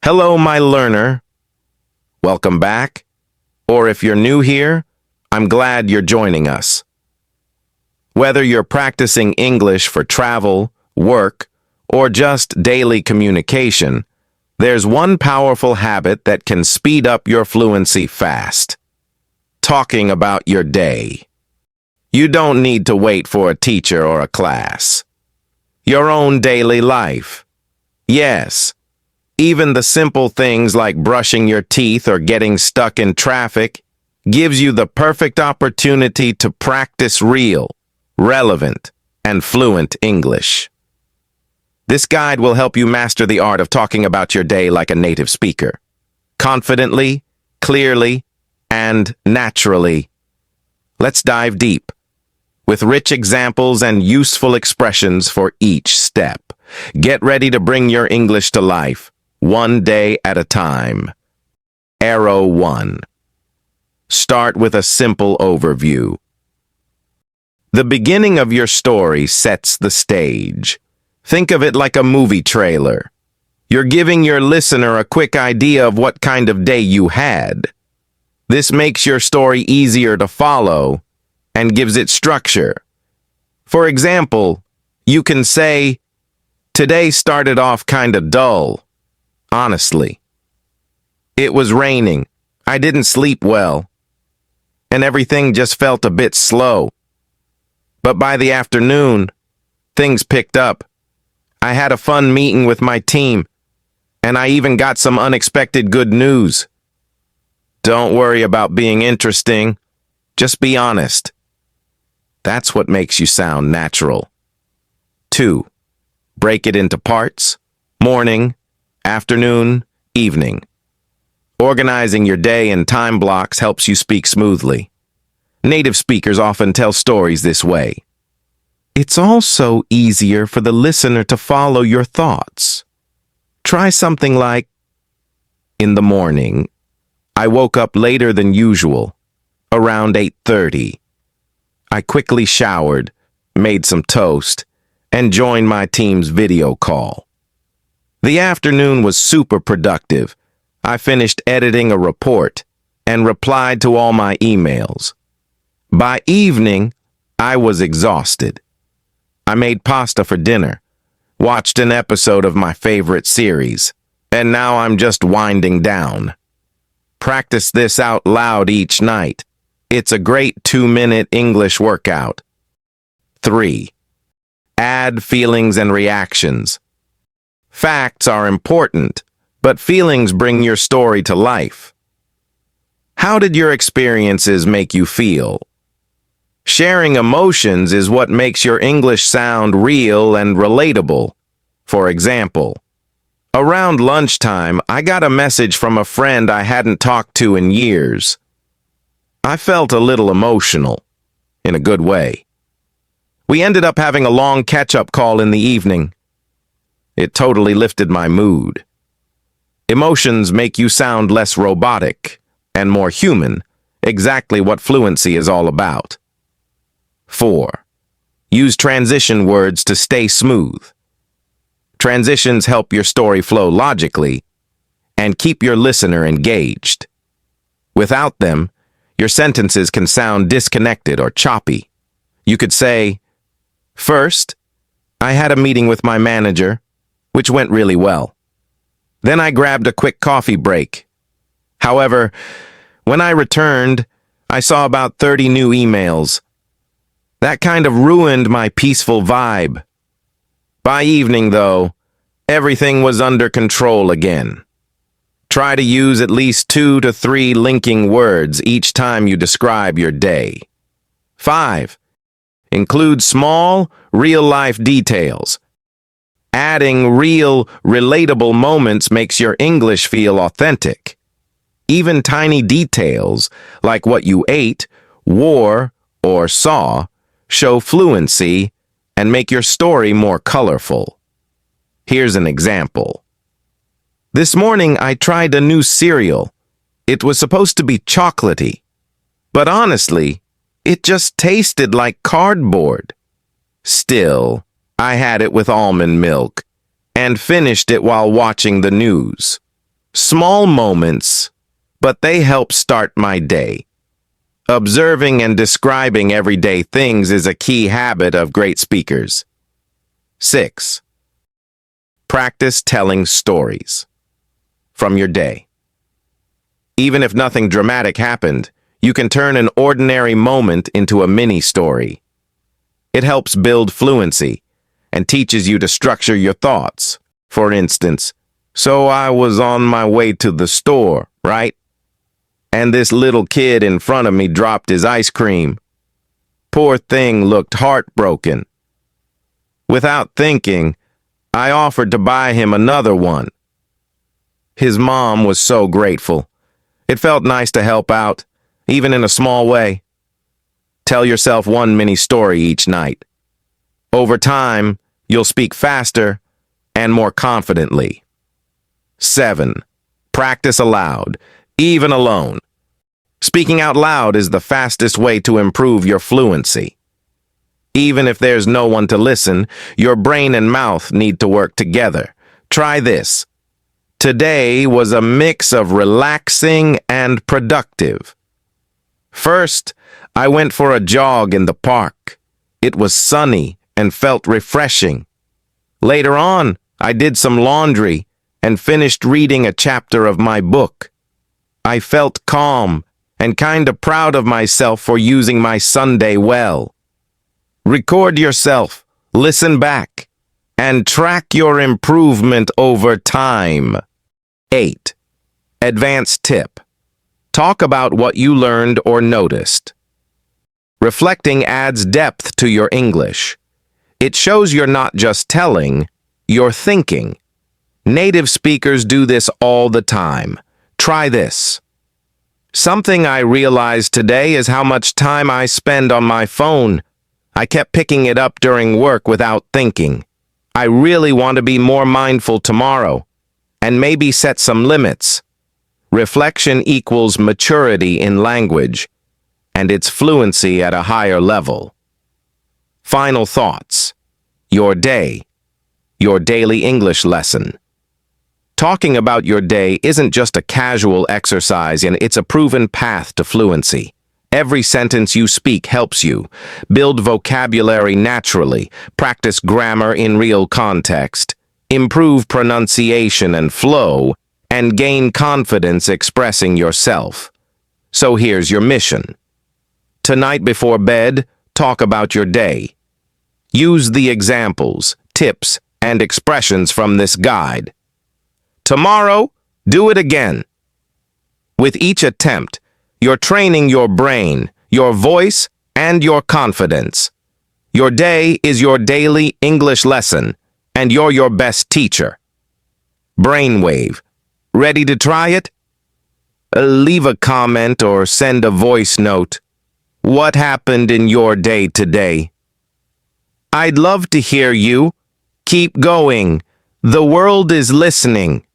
Hello, my learner. Welcome back. Or if you're new here, I'm glad you're joining us. Whether you're practicing English for travel, work, or just daily communication, there's one powerful habit that can speed up your fluency fast. Talking about your day. You don't need to wait for a teacher or a class. Your own daily life. Yes, even the simple things like brushing your teeth or getting stuck in traffic gives you the perfect opportunity to practice real, relevant, and fluent English. This guide will help you master the art of talking about your day like a native speaker. Confidently, clearly, and naturally. Let's dive deep, with rich examples and useful expressions for each step. Get ready to bring your English to life, one day at a time. Arrow 1. Start with a simple overview. The beginning of your story sets the stage. Think of it like a movie trailer. You're giving your listener a quick idea of what kind of day you had. This makes your story easier to follow and gives it structure. For example, you can say, "Today started off kinda dull, honestly. It was raining, I didn't sleep well, and everything just felt a bit slow. But by the afternoon, things picked up. I had a fun meeting with my team, and I even got some unexpected good news." Don't worry about being interesting, just be honest. That's what makes you sound natural. 2. Break it into parts: morning, afternoon, evening. Organizing your day in time blocks helps you speak smoothly. Native speakers often tell stories this way. It's also easier for the listener to follow your thoughts. Try something like, "In the morning, I woke up later than usual, around 8:30. I quickly showered, made some toast, and joined my team's video call. The afternoon was super productive. I finished editing a report and replied to all my emails. By evening, I was exhausted. I made pasta for dinner, watched an episode of my favorite series, and now I'm just winding down." Practice this out loud each night. It's a great 2-minute English workout. 3. Add feelings and reactions. Facts are important, but feelings bring your story to life. How did your experiences make you feel? Sharing emotions is what makes your English sound real and relatable. For example, around lunchtime, I got a message from a friend I hadn't talked to in years. I felt a little emotional, in a good way. We ended up having a long catch-up call in the evening. It totally lifted my mood. Emotions make you sound less robotic and more human, exactly what fluency is all about. 4. Use transition words to stay smooth. Transitions help your story flow logically and keep your listener engaged. Without them, your sentences can sound disconnected or choppy. You could say, "First, I had a meeting with my manager, which went really well. Then I grabbed a quick coffee break. However, when I returned, I saw about 30 new emails. That kind of ruined my peaceful vibe. By evening, though, everything was under control again." Try to use at least 2 to 3 linking words each time you describe your day. 5. Include small, real-life details. Adding real, relatable moments makes your English feel authentic. Even tiny details, like what you ate, wore, or saw, show fluency and make your story more colorful. Here's an example. "This morning I tried a new cereal. It was supposed to be chocolatey, but honestly, it just tasted like cardboard. Still, I had it with almond milk and finished it while watching the news." Small moments, but they help start my day. Observing and describing everyday things is a key habit of great speakers. 6. Practice telling stories from your day. Even if nothing dramatic happened, you can turn an ordinary moment into a mini story. It helps build fluency and teaches you to structure your thoughts. For instance, so I was on my way to the store, right? And this little kid in front of me dropped his ice cream. Poor thing looked heartbroken. Without thinking, I offered to buy him another one. His mom was so grateful. It felt nice to help out, even in a small way. Tell yourself one mini story each night. Over time, you'll speak faster and more confidently. 7. Practice aloud, even alone. Speaking out loud is the fastest way to improve your fluency. Even if there's no one to listen, your brain and mouth need to work together. Try this. Today was a mix of relaxing and productive. First, I went for a jog in the park. It was sunny and felt refreshing. Later on, I did some laundry and finished reading a chapter of my book. I felt calm and kinda proud of myself for using my Sunday well. Record yourself, listen back, and track your improvement over time. 8. Advanced tip. Talk about what you learned or noticed. Reflecting adds depth to your English. It shows you're not just telling, you're thinking. Native speakers do this all the time. Try this. Something I realized today is how much time I spend on my phone. I kept picking it up during work without thinking. I really want to be more mindful tomorrow, and maybe set some limits. Reflection equals maturity in language, and it's fluency at a higher level. Final thoughts. Your day. Your daily English lesson. Talking about your day isn't just a casual exercise, and it's a proven path to fluency. Every sentence you speak helps you. Build vocabulary naturally, practice grammar in real context, improve pronunciation and flow, and gain confidence expressing yourself. So here's your mission. Tonight before bed, talk about your day. Use the examples, tips, and expressions from this guide. Tomorrow, do it again. With each attempt, you're training your brain, your voice, and your confidence. Your day is your daily English lesson, and you're your best teacher. Brainwave. Ready to try it? Leave a comment or send a voice note. What happened in your day today? I'd love to hear you. Keep going. The world is listening.